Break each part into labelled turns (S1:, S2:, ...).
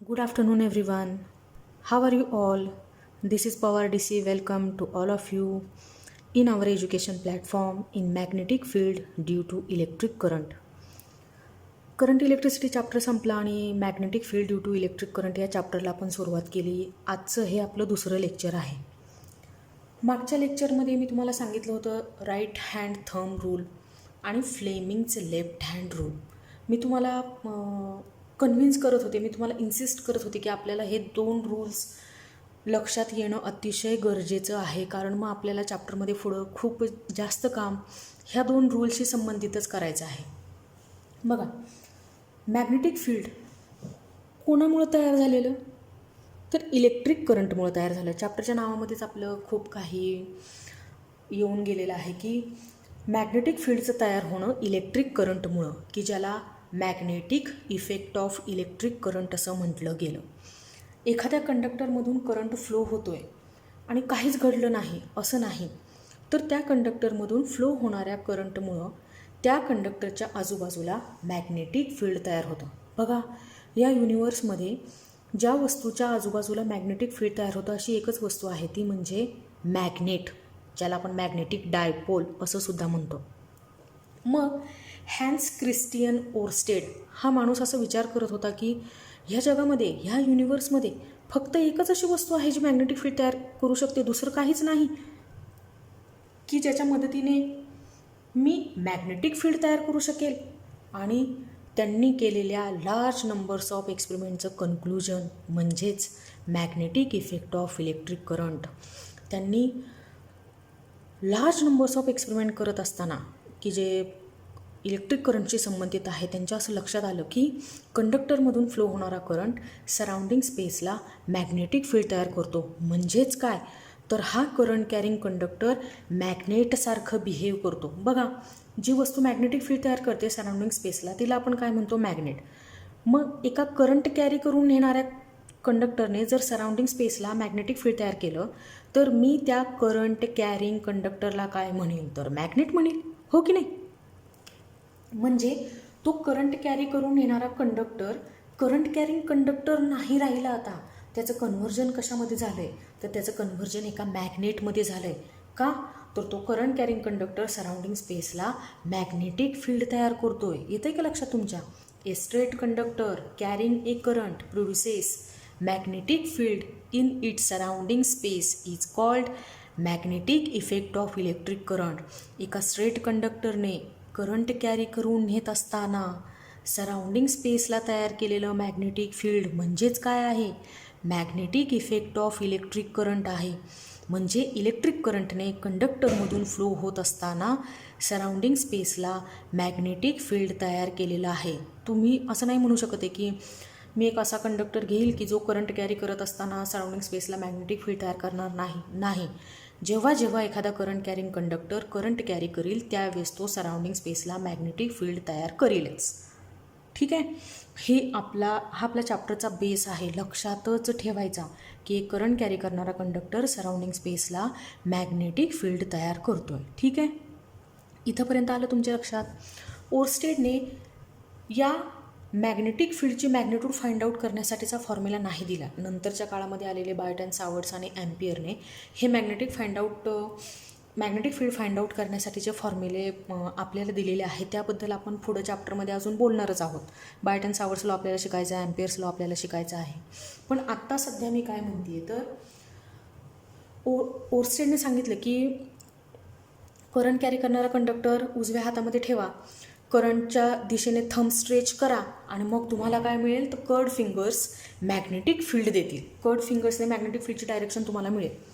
S1: Good afternoon, everyone. How are you all? This is Power DC. Welcome to all of you in our education platform in magnetic field due to electric current. Current electricity chapter संपला आणि magnetic field due to electric current या चॅप्टरला आपण सुरुवात केली. आजचं हे आपलं दुसरं लेक्चर आहे. मागच्या लेक्चरमध्ये मी तुम्हाला सांगितलं होतं राईट हँड थंब रूल आणि फ्लेमिंगचे लेफ्ट हँड रूल. मी तुम्हाला कन्व्हिन्स करत होते, मी तुम्हाला इन्सिस्ट करत होते की आपल्याला हे दोन रूल्स लक्षात येणं अतिशय गरजेचं आहे, कारण मग आपल्याला चॅप्टरमध्ये पुढं खूप जास्त काम ह्या दोन रूल्सशी संबंधितच करायचं आहे. बघा, मॅग्नेटिक फील्ड कोणामुळं तयार झालेलं, तर इलेक्ट्रिक करंटमुळं तयार झालं. चॅप्टरच्या नावामध्येच आपलं खूप काही येऊन गेलेलं आहे की मॅग्नेटिक फील्डचं तयार होणं इलेक्ट्रिक करंटमुळं, की ज्याला magnetic effect of electric current असं म्हटलं गेलं. एखाद्या कंडक्टरमधून करंट फ्लो होतो आहे आणि काहीच घडलं नाही असं नाही, तर त्या कंडक्टरमधून फ्लो होणाऱ्या करंटमुळं त्या कंडक्टरच्या आजूबाजूला मॅग्नेटिक फील्ड तयार होतं. बघा, या युनिवर्समध्ये ज्या वस्तूच्या आजूबाजूला मॅग्नेटिक फील्ड तयार होतं अशी एकच वस्तू आहे, ती म्हणजे मॅग्नेट, ज्याला आपण मॅग्नेटिक डायपोल असं सुद्धा म्हणतो. मग हॅन्स क्रिस्टियन ओरस्टेड हा माणूस असा विचार करत होता की ह्या जगामध्ये, ह्या युनिवर्समध्ये फक्त एकच अशी वस्तू आहे जी मॅग्नेटिक फील्ड तयार करू शकते, दुसरं काहीच नाही की ज्याच्या मदतीने मी मॅग्नेटिक फील्ड तयार करू शकेल. आणि त्यांनी केलेल्या लार्ज नंबर्स ऑफ एक्सपेरिमेंटचं कन्क्लुजन म्हणजेच magnetic effect of electric current. त्यांनी लार्ज नंबर्स ऑफ एक्सपेरिमेंट करत असताना की जे इलेक्ट्रिक करंटशी संबंधित आहे, त्यांच्या असं लक्षात आलं की कंडक्टरमधून फ्लो होणारा करंट सराउंडिंग स्पेसला मॅग्नेटिक फील्ड तयार करतो. म्हणजेच काय, तर हा करंट कॅरिंग कंडक्टर मॅग्नेटसारखं बिहेव करतो. बघा, जी वस्तू मॅग्नेटिक फील्ड तयार करते सराउंडिंग स्पेसला, तिला आपण काय म्हणतो, मॅग्नेट. मग एका करंट कॅरी करून नेणाऱ्या कंडक्टरने जर सराउंडिंग स्पेसला मॅग्नेटिक फील्ड तयार केलं, तर मी त्या करंट कॅरिंग कंडक्टरला काय म्हणेल, तर मॅग्नेट म्हणेल, हो की नाही. म्हणजे तो करंट कॅरी करून येणारा कंडक्टर करंट कॅरिंग कंडक्टर नाही राहिला. आता त्याचं कन्व्हर्जन कशामध्ये झालं आहे, तर त्याचं कन्व्हर्जन एका मॅग्नेटमध्ये झालं आहे. का, तर तो करंट कॅरिंग कंडक्टर सराउंडिंग स्पेसला मॅग्नेटिक फील्ड तयार करतो आहे. येतं आहे का लक्षात तुमच्या. A straight conductor carrying a current produces magnetic field in its surrounding space is called magnetic effect of electric current. एका स्ट्रेट कंडक्टरने करंट कॅरी करून नेत असताना सराउंडिंग स्पेसला तयार केलेलं मॅग्नेटिक फील्ड म्हणजेच काय आहे, magnetic effect of electric current आहे. म्हणजे इलेक्ट्रिक करंटने कंडक्टरमधून फ्लो होत असताना सराउंडिंग स्पेसला मॅग्नेटिक फील्ड तयार केलेलं आहे. तुम्ही असं नाही म्हणू शकत आहे की मी एक असा कंडक्टर घेईल की जो करंट कॅरी करत असताना सराउंडिंग स्पेसला मॅग्नेटिक फील्ड तयार करणार नाही. जेव्हा जेव्हा एखादा current carrying conductor current carry करील, त्यावेळेस तो सराउंडिंग स्पेसला मॅग्नेटिक फील्ड तयार करेलच. ठीक आहे. हा आपल्या चॅप्टरचा बेस आहे, लक्षातच ठेवायचा की एक करंट कॅरी करणारा कंडक्टर सराउंडिंग स्पेसला मॅग्नेटिक फील्ड तयार करतोय. ठीक आहे, इथंपर्यंत आलं तुमच्या लक्षात. ओरस्टेडने या मॅग्नेटिक फील्डची मॅग्नेट्यूड फाइंड आउट करण्यासाठीचा फॉर्म्युला नाही दिला. नंतरच्या काळामध्ये आलेले बायट अँड सावर्ट्स आणि ॲम्पियरने हे मॅग्नेटिक फील्ड फाइंड आउट करण्यासाठीचे फॉर्म्युले आपल्याला दिलेले आहेत. त्याबद्दल आपण पुढं चॅप्टरमध्ये अजून बोलणारच आहोत. बायट अँड सावर्ट्स लॉ आपल्याला शिकायचं आहे, ॲम्पियर्स लॉ आपल्याला शिकायचं आहे. पण आत्ता सध्या मी काय म्हणते, तर ओरस्टेडने सांगितलं की करंट कॅरी करणारा कंडक्टर उजव्या हातामध्ये ठेवा, करंटच्या दिशेने थंब स्ट्रेच करा आणि मग तुम्हाला काय मिळेल, तर कर्ड फिंगर्स मॅग्नेटिक फील्ड देतील. कर्ड फिंगर्सने मॅग्नेटिक फील्डची डायरेक्शन तुम्हाला मिळेल.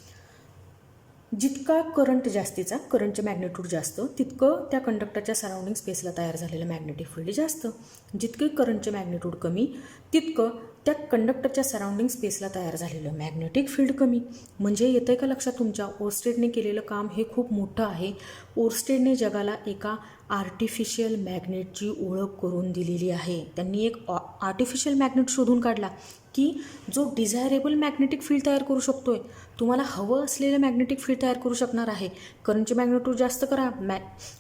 S1: जितका करंट जास्तीचा, करंटचे मॅग्नेट्यूड जास्त, तितकं त्या कंडक्टरच्या सराउंडिंग स्पेसला तयार झालेलं मॅग्नेटिक फील्ड जास्त. जितके करंटचे मॅग्नेट्यूड कमी, तितकं त्या कंडक्टरच्या सराउंडिंग स्पेसला तयार झालेलं मॅग्नेटिक फील्ड कमी. म्हणजे येतं आहे का लक्षात तुमच्या. ओरस्टेडने केलेलं काम हे खूप मोठं आहे. ओरस्टेडने जगाला एका आर्टिफिशियल मॅग्नेटची ओळख करून दिलेली आहे. त्यांनी एक आर्टिफिशियल मॅग्नेट शोधून काढला की जो डिझायरेबल मॅग्नेटिक फील्ड तयार करू शकतो आहे, तुम्हाला हवं असलेलं मॅग्नेटिक फील्ड तयार करू शकणार आहे. करंटची मॅग्नेट्यूड जास्त करा,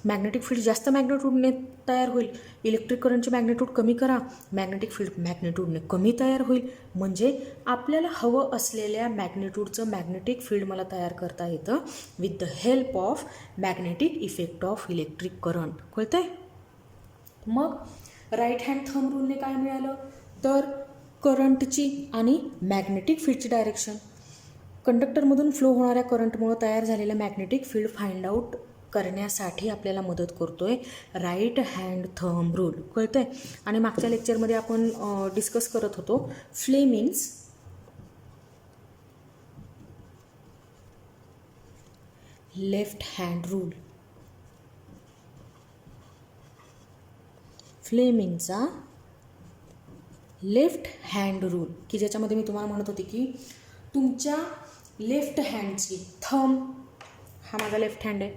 S1: मॅग्नेटिक फील्ड जास्त मॅग्नेट्यूडने तयार होईल. इलेक्ट्रिक करंटची मॅग्नेट्यूड कमी करा, मॅग्नेटिक फील्ड मॅग्नेट्यूडने कमी तयार होईल. म्हणजे आपल्याला हवं असलेल्या मॅग्नेट्यूडचं मॅग्नेटिक फील्ड मला तयार करता येतं with the help of magnetic effect of electric current. कळतंय? मग राईट हँड थंब रूलने काय मिळालं तर करंटची आणि मॅग्नेटिक फील्डची डायरेक्शन, कंडक्टरमधून फ्लो होणाऱ्या करंटमुळे तयार झालेलं मॅग्नेटिक फील्ड फाइंड आउट करण्यासाठी आपल्याला मदत करतोय राईट हँड थंब रूल. कळतंय? आणि मागच्या लेक्चरमध्ये आपण डिस्कस करत होतो फ्लेमिंग्स लेफ्ट हँड रूल. फ्लेमिंगचा लेफ्ट हँड रूल, की ज्याच्यामध्ये मी तुम्हाला म्हणत होते की तुमच्या लेफ्ट हँडची थंब, हा माझा लेफ्ट हँड आहे,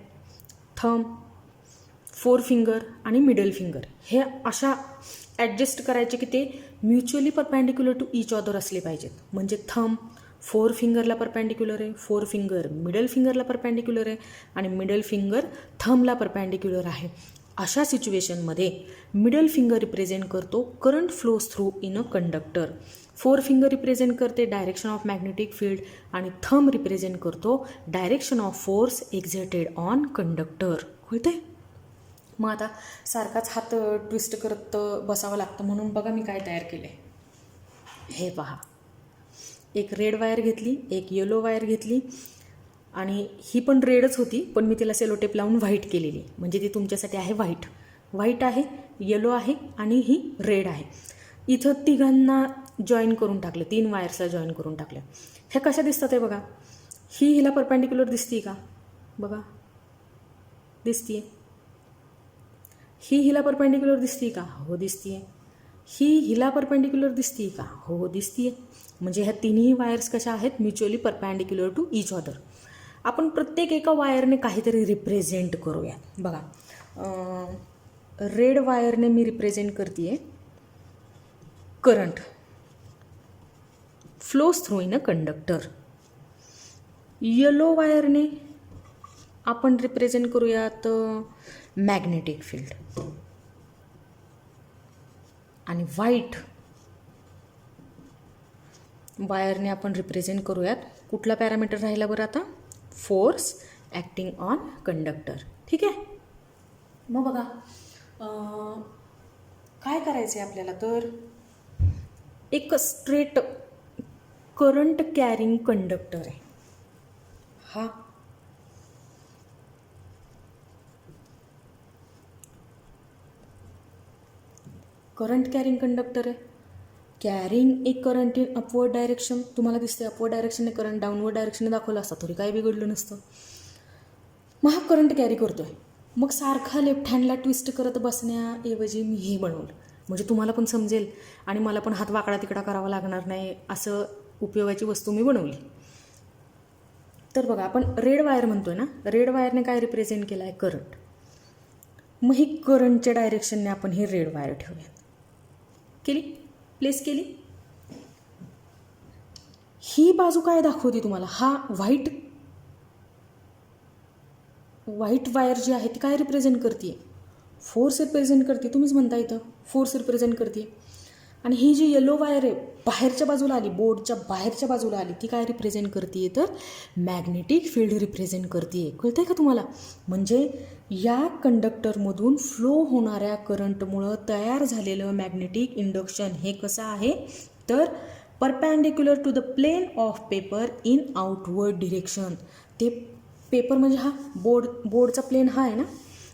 S1: थंब, फोर फिंगर आणि मिडल फिंगर हे अशा ॲडजस्ट करायचे की ते mutually perpendicular to each other असले पाहिजेत. म्हणजे थंब फोर फिंगरला परपॅन्डिक्युलर आहे, फोर फिंगर मिडल फिंगरला परपॅन्डिक्युलर आहे आणि मिडल फिंगर थंबला परपॅन्डिक्युलर आहे. अशा सिच्युएशनमध्ये मिडल फिंगर रिप्रेझेंट करतो current flows through in a conductor, four finger represent करते डायरेक्शन ऑफ मॅग्नेटिक फील्ड आणि थंब रिप्रेझेंट करतो direction of force exerted on conductor. कळते? मग आता सारखाच हात ट्विस्ट करत बसावं लागतं, म्हणून बघा मी काय तयार केलं आहे. हे पहा, एक रेड वायर घेतली, एक येलो वायर घेतली आणि ही पण रेडच होती, पण मी तिला सेलोटेप लावून व्हाईट केलेली, म्हणजे ती तुमच्यासाठी आहे व्हाईट. व्हाईट आहे, येलो आहे आणि ही रेड आहे. इथं तिघांना जॉईन करून टाकलं, 3 वायर्सला जॉईन करून टाकलं. हे कशा दिसतात आहे बघा. ही हिला परपॅन्डिक्युलर दिसते का? बघा, दिसतीये. ही हिला परपॅन्डिक्युलर दिसते का? हो दिसतीये. ही हिला परपॅन्डिक्युलर दिसते का? हो दिसतीये. म्हणजे ह्या तिन्ही वायर्स कशा आहेत? Mutually perpendicular to each other. आपण प्रत्येक एका वायरने काहीतरी रिप्रेझेंट करूया. बघा, रेड वायरने मी रिप्रेझेंट करते आहे current flows through in a conductor. Yellow वायरने आपण रिप्रेझेंट करूयात मॅग्नेटिक फील्ड. आणि व्हाईट वायरने आपण रिप्रेझेंट करूयात कुठला पॅरामीटर राहिला बरं आता? Force acting on conductor. ठीक आहे? मग बघा, काय करायचं आहे आपल्याला तर एक स्ट्रेट करंट कॅरिंग कंडक्टर आहे हा. करंट कॅरिंग कंडक्टर आहे. कॅरिंग एक करंट इन अपवर्ड डायरेक्शन. तुम्हाला दिसते अपवर्ड डायरेक्शनने करंट डाऊनवर्ड डायरेक्शनने दाखवला असता तरी काही बिघडलं नसतं. मग हा करंट कॅरी करतो आहे. मग सारखा लेफ्ट हँडला ट्विस्ट करत बसण्याऐवजी मी हे बनवलं, म्हणजे तुम्हाला पण समजेल आणि मला पण हात वाकडा तिकडा करावा लागणार नाही, असं उपयोगाची वस्तू मी बनवली. तर बघा, आपण रेड वायर म्हणतोय ना, रेड वायरने काय रिप्रेझेंट केलं आहे? करंट. मग ही करंटच्या डायरेक्शनने आपण ही रेड वायर ठेवूयात. केली, प्लेस केली. ही बाजू काय दाखवते तुम्हाला? हा व्हाईट वायर जी आहे ती काय रिप्रेझेंट करते? फोर्स रिप्रेझेंट करते. तुम्हीच म्हणता इथं फोर्स रिप्रेझेंट करते. आणि ही जी येलो वायर आहे बाहेरच्या बाजूला आली, बोर्डच्या बाहेरच्या बाजूला आली, ती काय रिप्रेझेंट करते? तर मॅग्नेटिक फील्ड रिप्रेझेंट करते. कळतंय का तुम्हाला? म्हणजे या कंडक्टरमधून फ्लो होणाऱ्या करंटमुळं तयार झालेलं मॅग्नेटिक इंडक्शन हे कसं आहे तर perpendicular to the plane of paper in outward direction. ते पेपर म्हणजे हा बोर्डचा प्लेन हा आहे ना,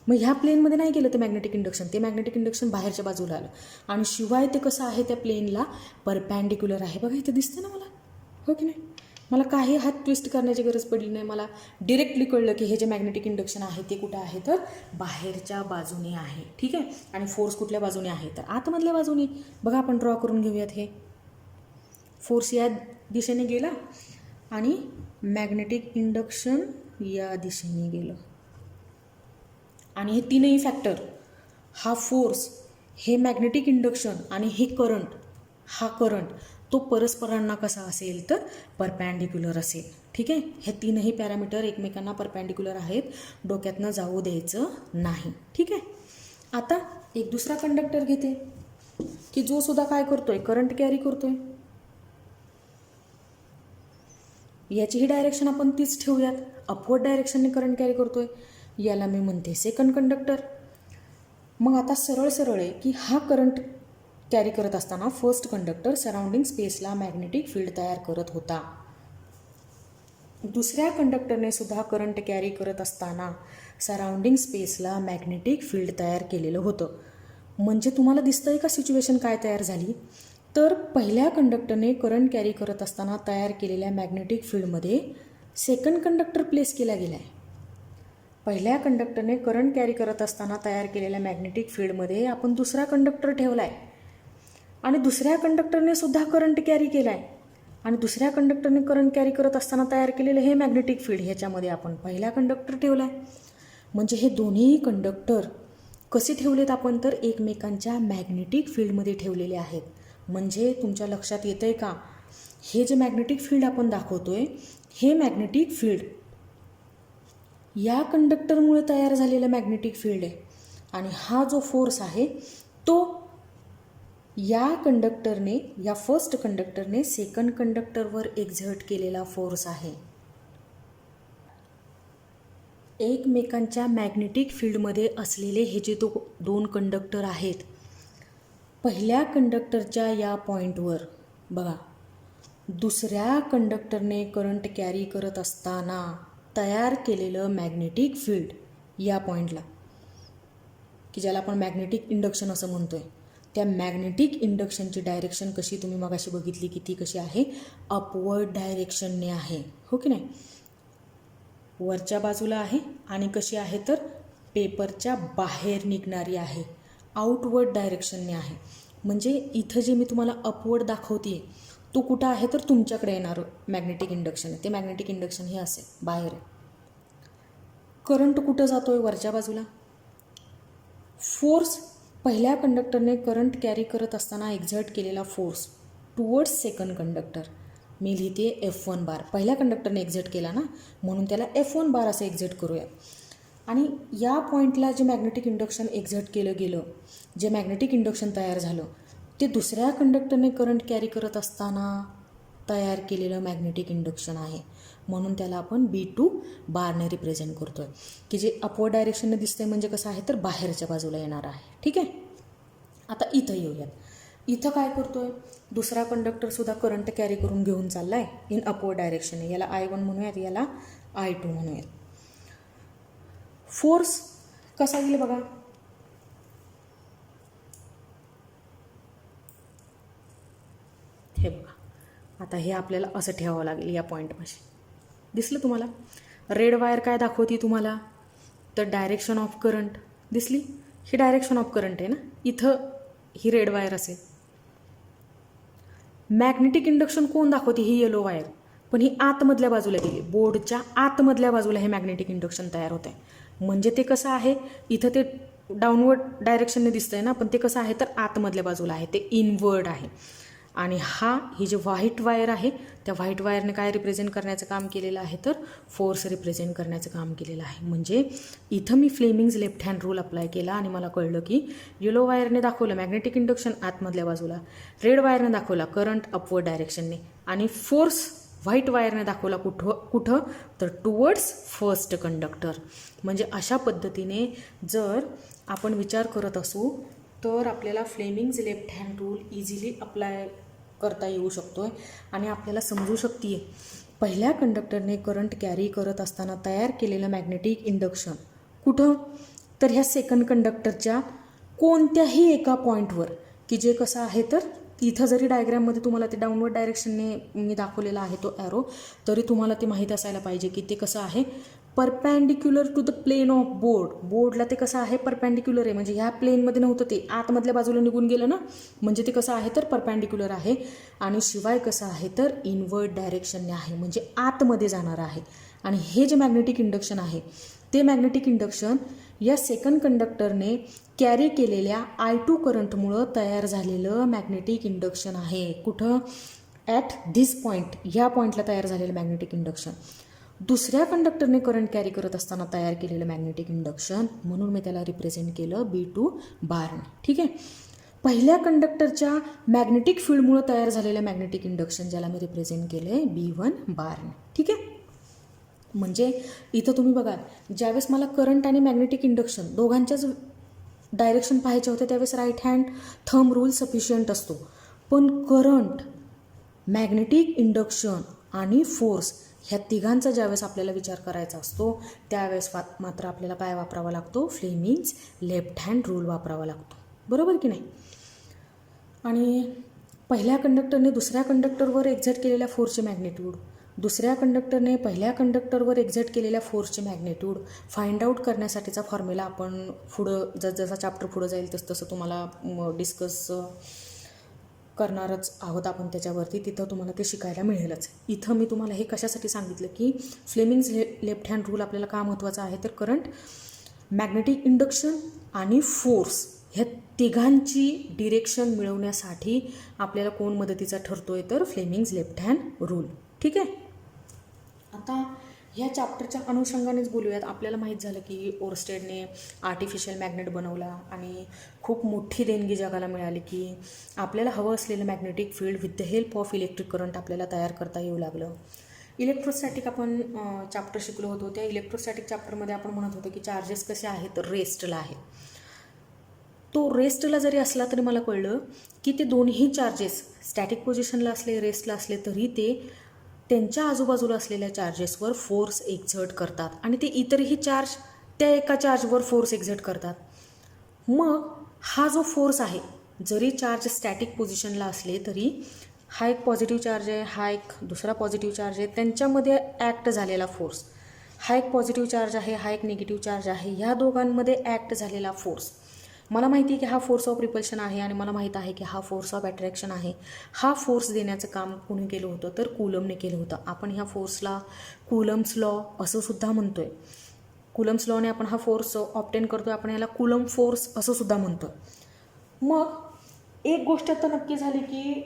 S1: मग ह्या प्लेनमध्ये नाही गेलं ते मॅग्नेटिक इंडक्शन, ते मॅग्नेटिक इंडक्शन बाहेरच्या बाजूला आलं आणि शिवाय ते कसं आहे त्या प्लेनला परपॅन्डिक्युलर आहे. बघा इथं दिसतं ना मला, हो की नाही? मला काही हात ट्विस्ट करण्याची गरज पडली नाही. मला डिरेक्टली कळलं की हे जे मॅग्नेटिक इंडक्शन आहे ते कुठं आहे तर बाहेरच्या बाजूने आहे. ठीक आहे? आणि फोर्स कुठल्या बाजूने आहे तर आतमधल्या बाजूने. बघा आपण ड्रॉ करून घेऊयात. हे फोर्स या दिशेने गेला आणि मॅग्नेटिक इंडक्शन या दिशेने गेलं आणि हे तीनही फॅक्टर, हा फोर्स, हे मॅग्नेटिक इंडक्शन आणि हे करंट, हा करंट तो परस्परांना कसा असेल तर परपॅन्डिक्युलर असेल. ठीक आहे, हे तीनही पॅरामीटर एकमेकांना परपॅन्डिक्युलर आहेत, डोक्यातनं जाऊ द्यायचं नाही. ठीक आहे. आता एक दुसरा कंडक्टर घेते की जो सुद्धा काय करतोय, करंट कॅरी करतोय. याचीही डायरेक्शन आपण तीच ठेवूयात, अपवर्ड डायरेक्शनने करंट कॅरी करतोय. याला मी म्हणते सेकंड कंडक्टर. मग आता सरळ सरळ आहे की हा करंट कॅरी करत असताना फर्स्ट कंडक्टर सराउंडिंग स्पेसला मॅग्नेटिक फील्ड तयार करत होता. दुसऱ्या कंडक्टरने सुद्धा करंट कॅरी करत असताना सराउंडिंग स्पेसला मॅग्नेटिक फील्ड तयार केलेलं होतं. म्हणजे तुम्हाला दिसतंय का सिच्युएशन काय तयार झाली? तर पहिल्या कंडक्टरने करंट कॅरी करत असताना तयार केलेल्या मॅग्नेटिक फील्डमध्ये सेकंड कंडक्टर प्लेस केला गेला आहे. पहिल्या कंडक्टरने करंट कॅरी करत असताना तयार केलेल्या मॅग्नेटिक फील्डमध्ये आपण दुसरा कंडक्टर ठेवला आहे आणि दुसऱ्या कंडक्टरने सुद्धा करंट कॅरी केला आहे आणि दुसऱ्या कंडक्टरने करंट कॅरी करत असताना तयार केलेलं हे मॅग्नेटिक फील्ड ह्याच्यामध्ये आपण पहिला कंडक्टर ठेवला आहे. म्हणजे हे दोन्ही कंडक्टर कसे ठेवलेत आपण तर एकमेकांच्या मॅग्नेटिक फील्डमध्ये ठेवलेले आहेत. म्हणजे तुमच्या लक्षात येतं आहे का, हे जे मॅग्नेटिक फील्ड आपण दाखवतोय हे मॅग्नेटिक फील्ड या कंडक्टरमुळे तयार झालेलं मॅग्नेटिक फील्ड आहे आणि हा जो फोर्स आहे तो या कंडक्टरने, या फर्स्ट कंडक्टरने सेकंड कंडक्टरवर एक्झर्ट केलेला फोर्स आहे. एकमेकांच्या मॅग्नेटिक फील्डमध्ये असलेले हे जे दोन कंडक्टर आहेत, पहिल्या कंडक्टरच्या या पॉईंटवर बघा, दुसऱ्या कंडक्टरने करंट कॅरी करत असताना तयार केलेलं मॅग्नेटिक फील्ड या पॉईंटला, की ज्याला आपण मॅग्नेटिक इंडक्शन असं म्हणतोय, त्या मॅग्नेटिक इंडक्शनची डायरेक्शन कशी तुम्ही मगाशी बघितली की ती कशी आहे, अपवर्ड डायरेक्शनने आहे. हो की नाही, वरच्या बाजूला आहे आणि कशी आहे तर पेपरच्या बाहेर निघणारी आहे, आउटवर्ड डायरेक्शनने आहे. म्हणजे इथं जे मी तुम्हाला अपवर्ड दाखवते तो कुठं आहे तर तुमच्याकडे येणार मॅग्नेटिक इंडक्शन आहे. ते मॅग्नेटिक इंडक्शन हे असेल बाहेर आहे. करंट कुठं जातोय, वरच्या बाजूला. फोर्स, पहिल्या कंडक्टरने करंट कॅरी करत असताना एक्झर्ट केलेला फोर्स टुवर्ड्स सेकंड कंडक्टर मी लिहिते F1 बार. पहिल्या कंडक्टरने एक्झर्ट केला ना, म्हणून त्याला F1 बार असं एक्झर्ट करूया. आणि या पॉईंटला जे मॅग्नेटिक इंडक्शन एक्झर्ट केलं गेलं, जे मॅग्नेटिक इंडक्शन तयार झालं ते दुसऱ्या कंडक्टरने करंट कॅरी करत असताना तयार केलेलं मॅग्नेटिक इंडक्शन आहे. म्हणून त्याला आपण B2 बारने रिप्रेझेंट करतो आहे, की जे अपवर्ड डायरेक्शनने दिसतंय. म्हणजे कसं आहे तर बाहेरच्या बाजूला येणार आहे. ठीक आहे. आता इथं येऊयात. इथं काय करतो आहे, दुसरा कंडक्टरसुद्धा करंट कॅरी करून घेऊन चालला आहे इन अपवर्ड डायरेक्शनने. याला I1 म्हणूयात, याला I2 म्हणूयात. फोर्स कसा येईल बघा, हे बघा. आता हे आपल्याला असं ठेवावं लागेल या पॉईंटपाशी. दिसलं तुम्हाला? रेड वायर काय दाखवते तुम्हाला तर डायरेक्शन ऑफ करंट दिसली. ही डायरेक्शन ऑफ करंट आहे ना, इथं ही रेड वायर असेल. मॅग्नेटिक इंडक्शन कोण दाखवते, ही येलो वायर, पण ही आतमधल्या बाजूला गेली. बोर्डच्या आतमधल्या बाजूला हे मॅग्नेटिक इंडक्शन तयार होत आहे. म्हणजे ते कसं आहे, इथं ते डाऊनवर्ड डायरेक्शनने दिसतंय ना, पण ते कसं आहे तर आतमधल्या बाजूला आहे, ते इनवर्ड आहे. आणि ही जी व्हाईट वायर आहे त्या व्हाईट वायरने काय रिप्रेझेंट करण्याचं काम केलेलं आहे तर फोर्स रिप्रेझेंट करण्याचं काम केलेलं आहे. म्हणजे इथं मी Fleming's left hand rule apply केला आणि मला कळलं की येलो वायरने दाखवलं मॅग्नेटिक इंडक्शन आतमधल्या बाजूला, रेड वायरने दाखवला करंट अपवर्ड डायरेक्शनने, आणि फोर्स व्हाईट वायरने दाखवला कुठं तर टुवर्ड्स फर्स्ट कंडक्टर. म्हणजे अशा पद्धतीने जर आपण विचार करत असू तर आपल्याला Fleming's left hand rule easily apply करता येऊ शकतो आहे आणि आपल्याला समजू शकते पहिल्या कंडक्टरने करंट कॅरी करत असताना तयार केलेलं मॅग्नेटिक इंडक्शन कुठं तर ह्या सेकंड कंडक्टरच्या कोणत्याही एका पॉईंटवर, की जे कसं आहे तर इथं जरी डायग्रॅममध्ये तुम्हाला ते डाऊनवर्ड डायरेक्शनने मी दाखवलेला आहे तो ॲरो, तरी तुम्हाला ते माहीत असायला पाहिजे की ते कसं आहे perpendicular to the plane of board. बोर्डला ते कसं आहे परपॅन्डिक्युलर आहे. म्हणजे ह्या प्लेनमध्ये नव्हतं, ते आतमधल्या बाजूला निघून गेलं ना, म्हणजे ते कसं आहे तर परपॅन्डिक्युलर आहे. आणि शिवाय कसं आहे तर इनवर्ड डायरेक्शनने आहे, म्हणजे आतमध्ये जाणार आहे. आणि हे जे मॅग्नेटिक इंडक्शन आहे ते मॅग्नेटिक इंडक्शन या सेकंड कंडक्टरने कॅरी केलेल्या I2 करंटमुळं तयार झालेलं मॅग्नेटिक इंडक्शन आहे. कुठं? ॲट धिस पॉईंट, ह्या पॉईंटला तयार झालेलं मॅग्नेटिक इंडक्शन. दुसऱ्या कंडक्टरने करंट कॅरी करत असताना तयार केलेलं मॅग्नेटिक इंडक्शन, म्हणून मी त्याला रिप्रेझेंट केलं B2 बारने. ठीक आहे. पहिल्या कंडक्टरच्या मॅग्नेटिक फील्डमुळे तयार झालेलं मॅग्नेटिक इंडक्शन ज्याला मी रिप्रेझेंट केलं आहे B1 बारने. ठीक आहे. म्हणजे इथं तुम्ही बघा, ज्यावेळेस मला करंट आणि मॅग्नेटिक इंडक्शन दोघांच्याच डायरेक्शन पाहायचे होते त्यावेळेस right hand thumb rule sufficient असतो. पण करंट, मॅग्नेटिक इंडक्शन आणि फोर्स ह्या तिघांचा ज्यावेळेस आपल्याला विचार करायचा असतो त्यावेळेस मात्र आपल्याला काय वापरावा लागतो? फ्लेमिंग्ज लेफ्ट हँड रूल वापरावा लागतो. बरोबर की नाही? आणि पहिल्या कंडक्टरने दुसऱ्या कंडक्टरवर एक्झर्ट केलेल्या फोर्सचे मॅग्नेट्यूड, दुसऱ्या कंडक्टरने पहिल्या कंडक्टरवर एक्झर्ट केलेल्या फोर्सचे मॅग्नेट्यूड फाइंड आउट करण्यासाठीचा फॉर्म्युला आपण पुढं जसजसा चॅप्टर पुढं जाईल तसं तुम्हाला डिस्कस करणारच आहोत आपण त्याच्यावरती. तिथं तुम्हाला ते शिकायला मिळेलच. इथं मी तुम्हाला हे कशासाठी सांगितलं की फ्लेमिंग्ज लेफ्ट हँड रूल आपल्याला का महत्त्वाचा आहे, तर करंट, मॅग्नेटिक इंडक्शन आणि फोर्स ह्या तिघांची डिरेक्शन मिळवण्यासाठी आपल्याला कोण मदतीचा ठरतो आहे, तर फ्लेमिंग्ज लेफ्ट हँड रूल. ठीक आहे. आता ह्या चॅप्टरच्या अनुषंगानेच बोलूयात. आपल्याला माहीत झालं की ओरस्टेडने आर्टिफिशियल मॅग्नेट बनवला आणि खूप मोठी देणगी जगाला मिळाली की आपल्याला हवं असलेलं magnetic field with the help of electric current आपल्याला तयार करता येऊ लागलं. इलेक्ट्रोस्टॅटिक आपण चॅप्टर शिकलो होतो. त्या इलेक्ट्रोस्टॅटिक चॅप्टरमध्ये आपण म्हणत होतो की चार्जेस कसे आहेत, तर रेस्टला आहे. तो रेस्टला जरी असला तरी मला कळलं की ते दोन्ही चार्जेस स्टॅटिक पोझिशनला असले, रेस्टला असले तरी ते त्यांच्या आजूबाजूला असलेल्या चार्जेसवर फोर्स एक्झर्ट करतात आणि ते इतरही चार्ज त्या एका चार्जवर फोर्स एक्झर्ट करतात. मग हा जो फोर्स आहे, जरी चार्ज स्टॅटिक पोझिशनला असले तरी हा एक पॉझिटिव्ह चार्ज आहे, हा एक दुसरा पॉझिटिव्ह चार्ज आहे, त्यांच्यामध्ये ॲक्ट झालेला फोर्स, हा एक पॉझिटिव्ह चार्ज आहे, हा एक निगेटिव्ह चार्ज आहे, ह्या दोघांमध्ये ॲक्ट झालेला फोर्स, मला माहिती आहे की हा फोर्स ऑफ रिपल्शन आहे आणि मला माहीत आहे की हा फोर्स ऑफ अट्रॅक्शन आहे. हा फोर्स देण्याचं काम कोणी केलं होतं, तर कूलम्बने केलं होतं. आपण ह्या फोर्सला कूलम्स लॉ असं सुद्धा म्हणतो आहे. कूलम्स लॉने आपण हा फोर्स ऑब्टेन करतो आहे, आपण याला कूलम्ब फोर्स असं सुद्धा म्हणतो आहे. मग एक गोष्ट तर नक्की झाली की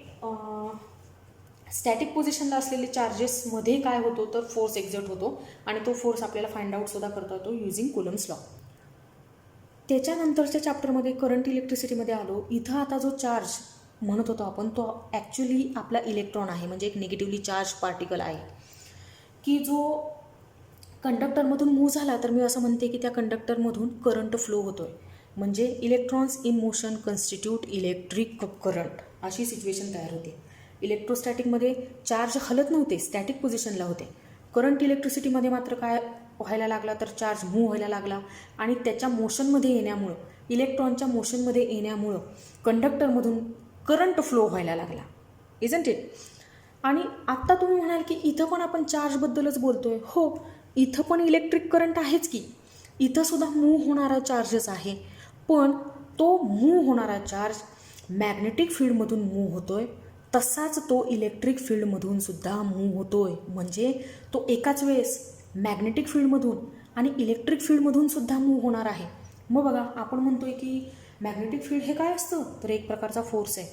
S1: स्टॅटिक पोझिशनला असलेले चार्जेसमध्ये काय होतो, तर फोर्स एक्झर्ट होतो आणि तो फोर्स आपल्याला फाइंड आउटसुद्धा करता येतो युझिंग कूलम्स लॉ. त्याच्यानंतरच्या चॅप्टरमध्ये करंट इलेक्ट्रिसिटीमध्ये आलो. इथं आता जो चार्ज म्हणत होतो आपण तो ॲक्च्युली आपला इलेक्ट्रॉन आहे, म्हणजे एक निगेटिव्हली चार्ज पार्टिकल आहे की जो कंडक्टरमधून मूव्ह झाला तर मी असं म्हणते की त्या कंडक्टरमधून करंट फ्लो होतो आहे. म्हणजे electrons in motion constitute electric current, अशी सिच्युएशन तयार होते. इलेक्ट्रोस्टॅटिकमध्ये चार्ज हलत नव्हते, स्टॅटिक पोझिशनला होते. करंट इलेक्ट्रिसिटीमध्ये मात्र काय व्हायला लागला, तर चार्ज मूव्ह व्हायला लागला आणि त्याच्या मोशनमध्ये येण्यामुळं, इलेक्ट्रॉनच्या मोशनमध्ये येण्यामुळं कंडक्टरमधून करंट फ्लो व्हायला लागला. Isn't it? आणि आत्ता तुम्ही म्हणाल की इथं पण आपण चार्जबद्दलच बोलतोय. हो, इथं पण इलेक्ट्रिक करंट आहेच की, इथंसुद्धा मूव्ह होणारा चार्जच आहे. पण तो मूव्ह होणारा चार्ज मॅग्नेटिक फील्डमधून मूव्ह होतोय, तसाच तो इलेक्ट्रिक फील्डमधून सुद्धा मूव्ह होतोय. म्हणजे तो एकाच वेळेस मॅग्नेटिक फील्डमधून आणि इलेक्ट्रिक फील्डमधून सुद्धा मूव्ह होणार आहे. मग बघा, आपण म्हणतोय की मॅग्नेटिक फील्ड हे काय असतं, तर एक प्रकारचा फोर्स आहे.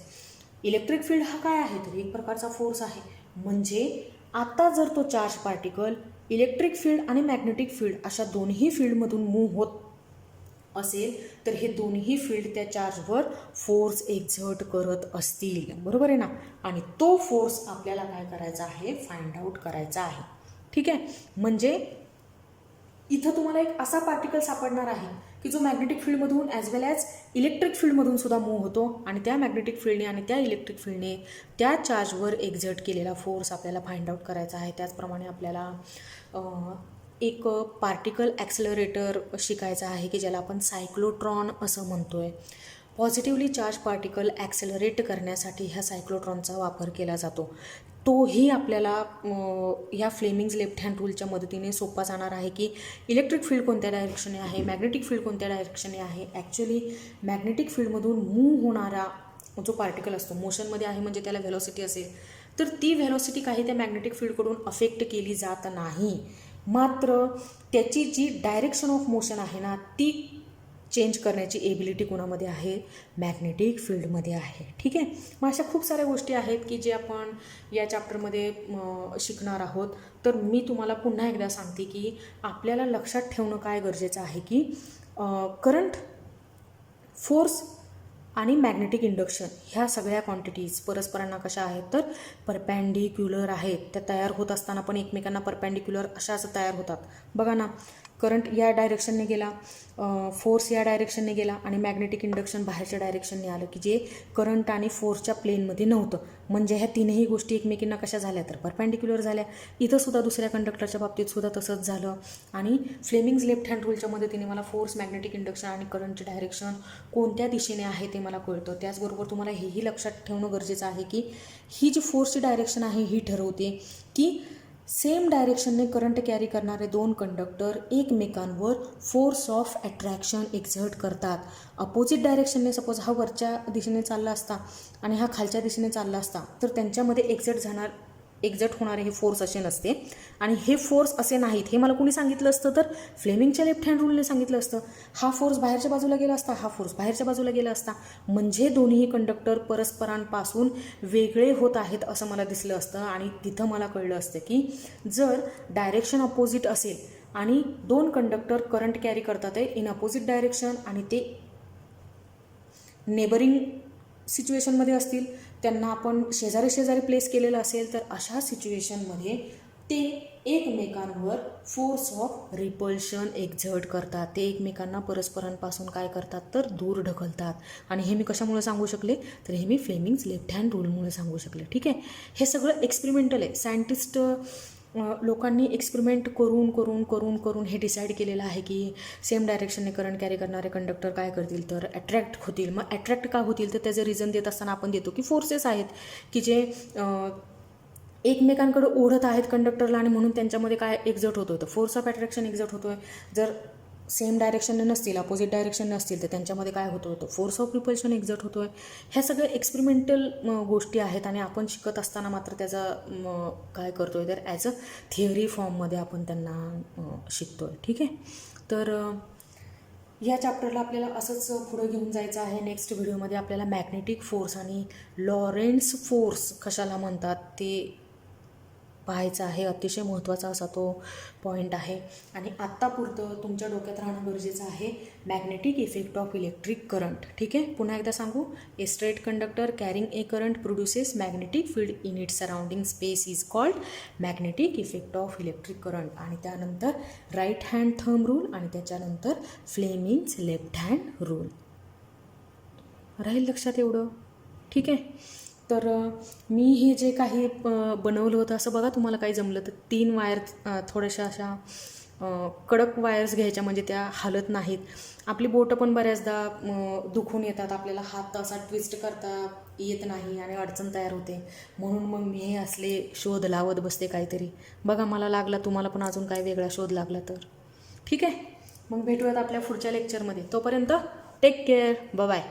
S1: इलेक्ट्रिक फील्ड हा काय आहे, तर एक प्रकारचा फोर्स आहे. म्हणजे आता जर तो चार्ज पार्टिकल इलेक्ट्रिक फील्ड आणि मॅग्नेटिक फील्ड अशा दोन्ही फील्डमधून मूव्ह होत असेल तर हे दोन्ही फील्ड त्या चार्जवर फोर्स एक्झर्ट करत असतील. बरोबर आहे ना? आणि तो फोर्स आपल्याला काय करायचा आहे, फाइंड आउट करायचा आहे. ठीक आहे. म्हणजे इथं तुम्हाला एक असा पार्टिकल सापडणार आहे की जो मॅग्नेटिक फील्डमधून ॲज वेल ॲज इलेक्ट्रिक फील्डमधून सुद्धा मूव्ह होतो आणि त्या मॅग्नेटिक फील्डने आणि त्या इलेक्ट्रिक फील्डने त्या चार्जवर एक्झर्ट केलेला फोर्स आपल्याला फाइंड आउट करायचा आहे. त्याचप्रमाणे आपल्याला एक पार्टिकल ॲक्सेलरेटर शिकायचा आहे की ज्याला आपण सायक्लोट्रॉन असं म्हणतो आहे. पॉझिटिव्हली चार्ज पार्टिकल ॲक्सेलरेट करण्यासाठी ह्या सायक्लोट्रॉनचा वापर केला जातो. तोही आपल्याला ह्या फ्लेमिंग्ज लेफ्ट हँड रूलच्या मदतीने सोपा जाणार आहे की इलेक्ट्रिक फील्ड कोणत्या डायरेक्शने आहे, मॅग्नेटिक फील्ड कोणत्या डायरेक्शने आहे. ॲक्च्युली मॅग्नेटिक फील्डमधून मूव्ह होणारा जो पार्टिकल असतो, मोशनमध्ये आहे म्हणजे त्याला व्हेलॉसिटी असेल, तर ती व्हेलॉसिटी काही त्या मॅग्नेटिक फील्डकडून अफेक्ट केली जात नाही. मात्र त्याची जी डायरेक्शन ऑफ मोशन आहे ना ती चेंज करण्याची एबिलिटी कोणामध्ये आहे, मॅग्नेटिक फील्डमध्ये आहे. ठीक आहे. मग अशा खूप साऱ्या गोष्टी आहेत की जे आपण या चॅप्टरमध्ये शिकणार आहोत. तर मी तुम्हाला पुन्हा एकदा सांगते की आपल्याला लक्षात ठेवणं काय गरजेचं आहे की करंट, फोर्स आणि मॅग्नेटिक इंडक्शन ह्या सगळ्या क्वांटिटीज परस्परांना कशा आहेत तर परपॅन्डिक्युलर आहेत. त्या तयार होत असताना पण एकमेकांना परपॅन्डिक्युलर अशाच तयार होतात. बघा ना, करंट या डायरेक्शनने गेला, फोर्स या डायरेक्शनने गेला आणि मॅग्नेटिक इंडक्शन बाहेरच्या डायरेक्शनने आलं की जे करंट आणि फोर्सच्या प्लेनमध्ये नव्हतं. म्हणजे ह्या तीनही गोष्टी एकमेकींना कशा झाल्या तर परपॅन्डिक्युलर झाल्या. इथं सुद्धा दुसऱ्या कंडक्टरच्या बाबतीत सुद्धा तसंच झालं. आणि फ्लेमिंग्ज लेफ्ट हँड रूलच्या मदतीने मला फोर्स, मॅग्नेटिक इंडक्शन आणि करंटचे डायरेक्शन कोणत्या दिशेने आहे ते मला कळतं. त्याचबरोबर तुम्हाला हेही लक्षात ठेवणं गरजेचं आहे की ही जी फोर्सची डायरेक्शन आहे ही ठरवते की सेम डायरेक्शनने करंट कॅरी करणारे दोन कंडक्टर एकमेकांवर फोर्स ऑफ अट्रॅक्शन एक्झर्ट करतात. अपोजिट डायरेक्शनने सपोज हा वरच्या दिशेने चालला असता आणि हा खालच्या दिशेने चालला असता तर त्यांच्यामध्ये एक्झर्ट होणारे हे फोर्स असे नसते. आणि हे फोर्स असे नाहीत. हे मला कोणी सांगितलं असतं तर फ्लेमिंगच्या लेफ्ट हँड रूलने सांगितलं असतं. हा फोर्स बाहेरच्या बाजूला गेला असता, हा फोर्स बाहेरच्या बाजूला गेला असता. म्हणजे दोन्ही कंडक्टर परस्परांपासून वेगळे होत आहेत असं मला दिसलं असतं. आणि तिथं मला कळलं असतं की जर डायरेक्शन अपोजिट असेल आणि दोन कंडक्टर करंट कॅरी करतात आहे इन अपोजिट डायरेक्शन आणि ते नेबरिंग सिच्युएशनमध्ये असतील, त्यांना आपण शेजारी शेजारी प्लेस केलेलं असेल तर अशा सिच्युएशनमध्ये ते एकमेकांवर फोर्स ऑफ रिपल्शन एक्झर्ट करतात. ते एकमेकांना परस्परांपासून काय करतात तर दूर ढकलतात. आणि हे मी कशामुळे सांगू शकले तर हे मी फ्लेमिंग्स लेफ्ट हँड रूलमुळे सांगू शकले. ठीक आहे. हे सगळं एक्सपेरिमेंटल आहे. सायंटिस्ट लोकांनी एक्सपेरिमेंट करून करून करून करून हे डिसाईड केलेलं आहे की सेम डायरेक्शनने करंट कॅरी करणारे कंडक्टर काय करतील तर अट्रॅक्ट होतील. मग अट्रॅक्ट का होतील तर त्याचं रिझन देत असताना आपण देतो की फोर्सेस आहेत की जे एकमेकांकडे ओढत आहेत कंडक्टरला आणि म्हणून त्यांच्यामध्ये काय एक्झर्ट होतो तर फोर्स ऑफ अट्रॅक्शन एक्झर्ट होतो आहे. जर सेम डायरेक्शनने नसतील, अपोजिट डायरेक्शनने असतील तर त्यांच्यामध्ये काय होतं होतं फोर्स ऑफ रिपल्शन एक्झर्ट होतो आहे. ह्या सगळ्या एक्सपेरिमेंटल गोष्टी आहेत आणि आपण शिकत असताना मात्र त्याचा काय करतो आहे तर ॲज अ थिअरी फॉर्ममध्ये आपण त्यांना शिकतो आहे. ठीक आहे. तर या चॅप्टरला आपल्याला असंच पुढे घेऊन जायचं आहे. नेक्स्ट व्हिडिओमध्ये आपल्याला मॅग्नेटिक फोर्स आणि लॉरेन्ट्झ फोर्स कशाला म्हणतात ते पाहायचं आहे. अतिशय महत्त्वाचा असा तो पॉईंट आहे. आणि आत्तापुरतं तुमच्या डोक्यात राहणं गरजेचं आहे magnetic effect of electric current. ठीक आहे. पुन्हा एकदा सांगू, ए straight conductor carrying a current produces magnetic field in it surrounding space is called magnetic effect of electric current. आणि त्यानंतर राईट हँड थंब रूल आणि त्याच्यानंतर फ्लेमिंग्स लेफ्ट हँड रूल. राहील लक्षात एवढं. ठीक आहे. तर मी हे जे काही बनवलं होतं असं बघा, तुम्हाला काही जमलं तर 3 वायर थोड्याशा अशा कडक वायर्स घ्यायच्या म्हणजे त्या हलत नाहीत. आपली बोटं पण बऱ्याचदा दुखून येतात, आपल्याला हात असा ट्विस्ट करता येत नाही आणि अडचण तयार होते. म्हणून मग मी हे असले शोध लावत बसते काहीतरी. बघा मला लागला, तुम्हाला पण अजून काय वेगळा शोध लागला तर. ठीक आहे. मग भेटूयात आपल्या पुढच्या लेक्चरमध्ये. तोपर्यंत टेक केअर. बाय.